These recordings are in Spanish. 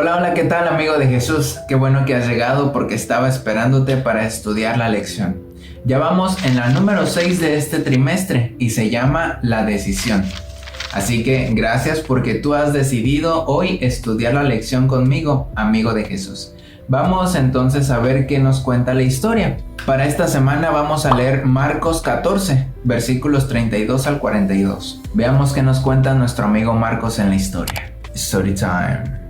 Hola, hola, ¿qué tal, amigo de Jesús? Qué bueno que has llegado porque estaba esperándote para estudiar la lección. Ya vamos en la número 6 de este trimestre y se llama La Decisión. Así que gracias porque tú has decidido hoy estudiar la lección conmigo, amigo de Jesús. Vamos entonces a ver qué nos cuenta la historia. Para esta semana vamos a leer Marcos 14, versículos 32 al 42. Veamos qué nos cuenta nuestro amigo Marcos en la historia. Story time.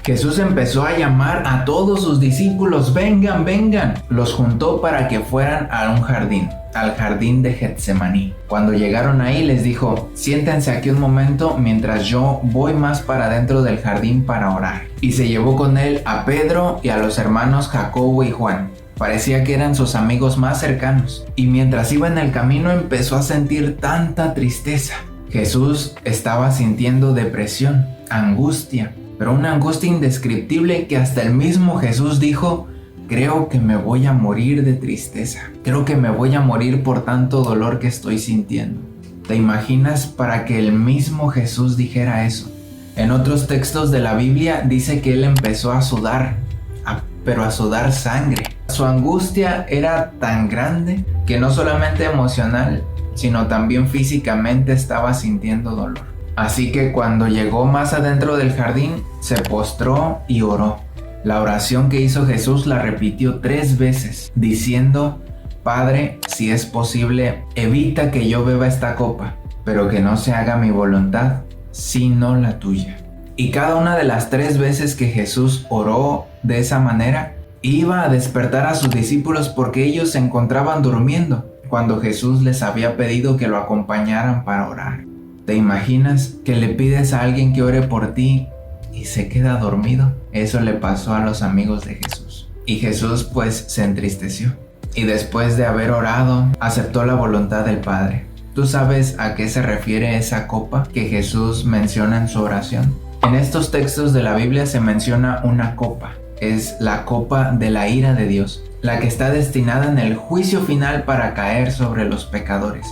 Jesús empezó a llamar a todos sus discípulos, vengan, vengan. Los juntó para que fueran a un jardín, al jardín de Getsemaní. Cuando llegaron ahí les dijo, siéntense aquí un momento mientras yo voy más para dentro del jardín para orar. Y se llevó con él a Pedro y a los hermanos Jacobo y Juan. Parecía que eran sus amigos más cercanos. Y mientras iba en el camino empezó a sentir tanta tristeza. Jesús estaba sintiendo depresión, angustia, pero una angustia indescriptible que hasta el mismo Jesús dijo, creo que me voy a morir de tristeza, creo que me voy a morir por tanto dolor que estoy sintiendo. ¿Te imaginas para que el mismo Jesús dijera eso? En otros textos de la Biblia dice que él empezó a sudar, pero a sudar sangre. Su angustia era tan grande que no solamente emocional, sino también físicamente estaba sintiendo dolor. Así que cuando llegó más adentro del jardín, se postró y oró. La oración que hizo Jesús la repitió 3 veces, diciendo, Padre, si es posible, evita que yo beba esta copa, pero que no se haga mi voluntad, sino la tuya. Y cada una de las 3 veces que Jesús oró de esa manera, iba a despertar a sus discípulos porque ellos se encontraban durmiendo, cuando Jesús les había pedido que lo acompañaran para orar. ¿Te imaginas que le pides a alguien que ore por ti y se queda dormido? Eso le pasó a los amigos de Jesús. Y Jesús pues se entristeció. Y después de haber orado, aceptó la voluntad del Padre. ¿Tú sabes a qué se refiere esa copa que Jesús menciona en su oración? En estos textos de la Biblia se menciona una copa. Es la copa de la ira de Dios, la que está destinada en el juicio final para caer sobre los pecadores,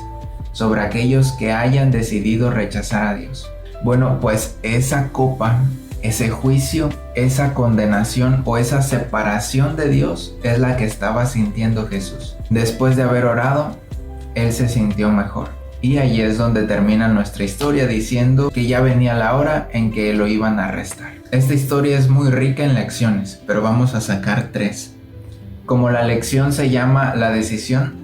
sobre aquellos que hayan decidido rechazar a Dios. Bueno, pues esa copa, ese juicio, esa condenación o esa separación de Dios es la que estaba sintiendo Jesús. Después de haber orado, él se sintió mejor. Y ahí es donde termina nuestra historia diciendo que ya venía la hora en que lo iban a arrestar. Esta historia es muy rica en lecciones, pero vamos a sacar 3. Como la lección se llama La Decisión,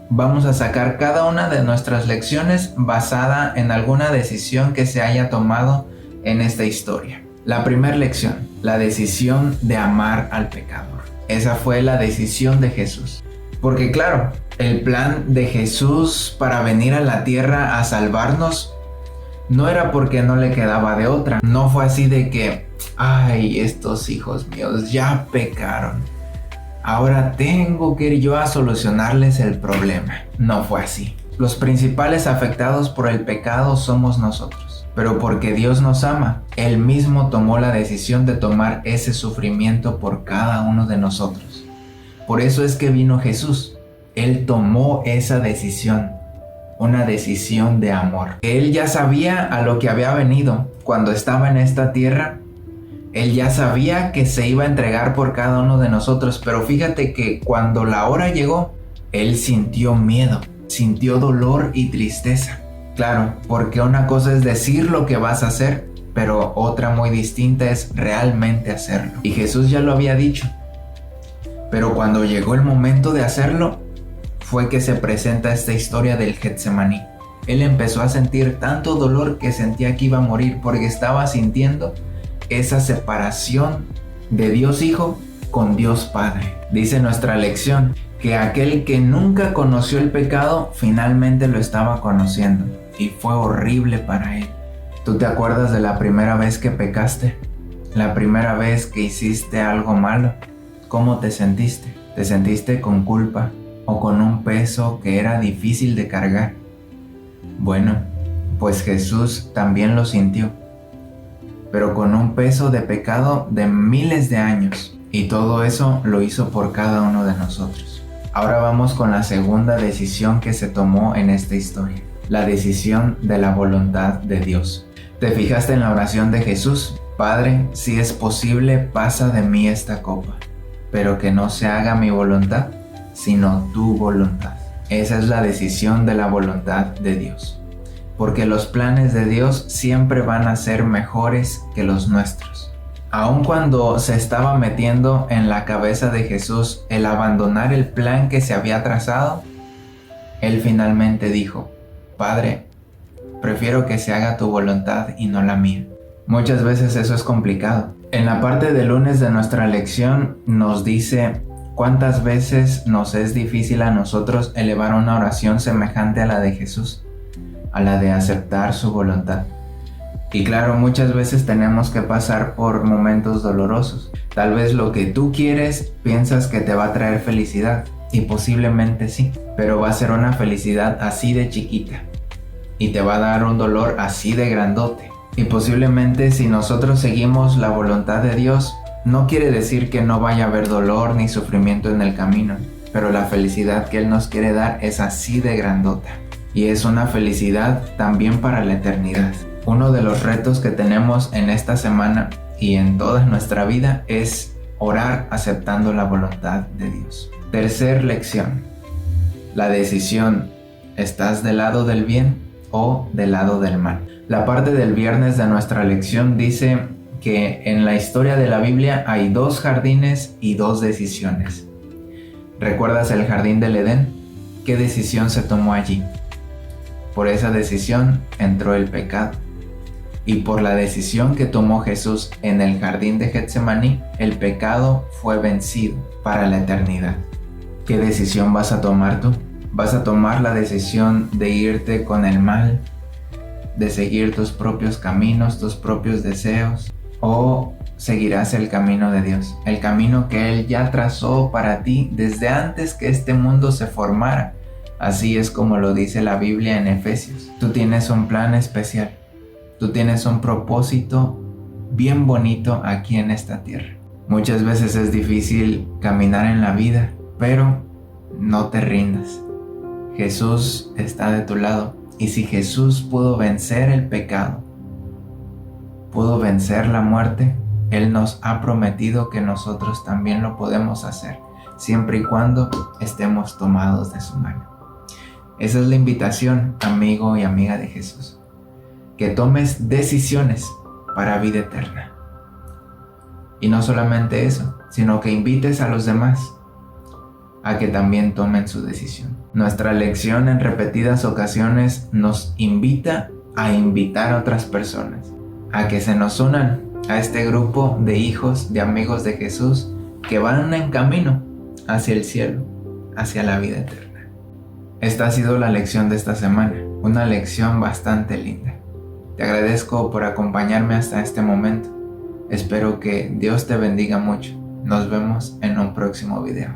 vamos a sacar cada una de nuestras lecciones basada en alguna decisión que se haya tomado en esta historia. La primera lección, la decisión de amar al pecador. Esa fue la decisión de Jesús. Porque claro, el plan de Jesús para venir a la tierra a salvarnos no era porque no le quedaba de otra. No fue así de que, ay, estos hijos míos ya pecaron, ahora tengo que ir yo a solucionarles el problema. No fue así. Los principales afectados por el pecado somos nosotros. Pero porque Dios nos ama, Él mismo tomó la decisión de tomar ese sufrimiento por cada uno de nosotros. Por eso es que vino Jesús. Él tomó esa decisión, una decisión de amor. Él ya sabía a lo que había venido cuando estaba en esta tierra. Él ya sabía que se iba a entregar por cada uno de nosotros, pero fíjate que cuando la hora llegó, Él sintió miedo, sintió dolor y tristeza. Claro, porque una cosa es decir lo que vas a hacer, pero otra muy distinta es realmente hacerlo. Y Jesús ya lo había dicho. Pero cuando llegó el momento de hacerlo, fue que se presenta esta historia del Getsemaní. Él empezó a sentir tanto dolor que sentía que iba a morir porque estaba sintiendo esa separación de Dios Hijo con Dios Padre. Dice nuestra lección que aquel que nunca conoció el pecado finalmente lo estaba conociendo y fue horrible para él. ¿Tú te acuerdas de la primera vez que pecaste? La primera vez que hiciste algo malo. ¿Cómo te sentiste? ¿Te sentiste con culpa o con un peso que era difícil de cargar? Bueno, pues Jesús también lo sintió, pero con un peso de pecado de miles de años, y todo eso lo hizo por cada uno de nosotros. Ahora vamos con la segunda decisión que se tomó en esta historia, la decisión de la voluntad de Dios. ¿Te fijaste en la oración de Jesús? Padre, si es posible, pasa de mí esta copa, pero que no se haga mi voluntad, sino tu voluntad. Esa es la decisión de la voluntad de Dios, porque los planes de Dios siempre van a ser mejores que los nuestros. Aun cuando se estaba metiendo en la cabeza de Jesús el abandonar el plan que se había trazado, Él finalmente dijo: Padre, prefiero que se haga tu voluntad y no la mía. Muchas veces eso es complicado. En la parte del lunes de nuestra lección nos dice cuántas veces nos es difícil a nosotros elevar una oración semejante a la de Jesús, a la de aceptar su voluntad. Y claro, muchas veces tenemos que pasar por momentos dolorosos. Tal vez lo que tú quieres piensas que te va a traer felicidad, y posiblemente sí, pero va a ser una felicidad así de chiquita y te va a dar un dolor así de grandote. Y posiblemente si nosotros seguimos la voluntad de Dios, no quiere decir que no vaya a haber dolor ni sufrimiento en el camino, pero la felicidad que Él nos quiere dar es así de grandota, y es una felicidad también para la eternidad. Uno de los retos que tenemos en esta semana y en toda nuestra vida es orar aceptando la voluntad de Dios. Tercer lección: la decisión, ¿estás del lado del bien o del lado del mal? La parte del viernes de nuestra lección dice que en la historia de la Biblia hay 2 jardines y 2 decisiones. ¿Recuerdas el jardín del Edén? ¿Qué decisión se tomó allí? Por esa decisión entró el pecado. Y por la decisión que tomó Jesús en el jardín de Getsemaní, el pecado fue vencido para la eternidad. ¿Qué decisión vas a tomar tú? ¿Vas a tomar la decisión de irte con el mal, de seguir tus propios caminos, tus propios deseos? ¿O seguirás el camino de Dios? El camino que Él ya trazó para ti desde antes que este mundo se formara. Así es como lo dice la Biblia en Efesios. Tú tienes un plan especial. Tú tienes un propósito bien bonito aquí en esta tierra. Muchas veces es difícil caminar en la vida, pero no te rindas. Jesús está de tu lado. Y si Jesús pudo vencer el pecado, pudo vencer la muerte, Él nos ha prometido que nosotros también lo podemos hacer, siempre y cuando estemos tomados de su mano. Esa es la invitación, amigo y amiga de Jesús. Que tomes decisiones para vida eterna. Y no solamente eso, sino que invites a los demás a que también tomen su decisión. Nuestra lección en repetidas ocasiones nos invita a invitar a otras personas, a que se nos unan a este grupo de hijos, de amigos de Jesús, que van en camino hacia el cielo, hacia la vida eterna. Esta ha sido la lección de esta semana, una lección bastante linda. Te agradezco por acompañarme hasta este momento. Espero que Dios te bendiga mucho. Nos vemos en un próximo video.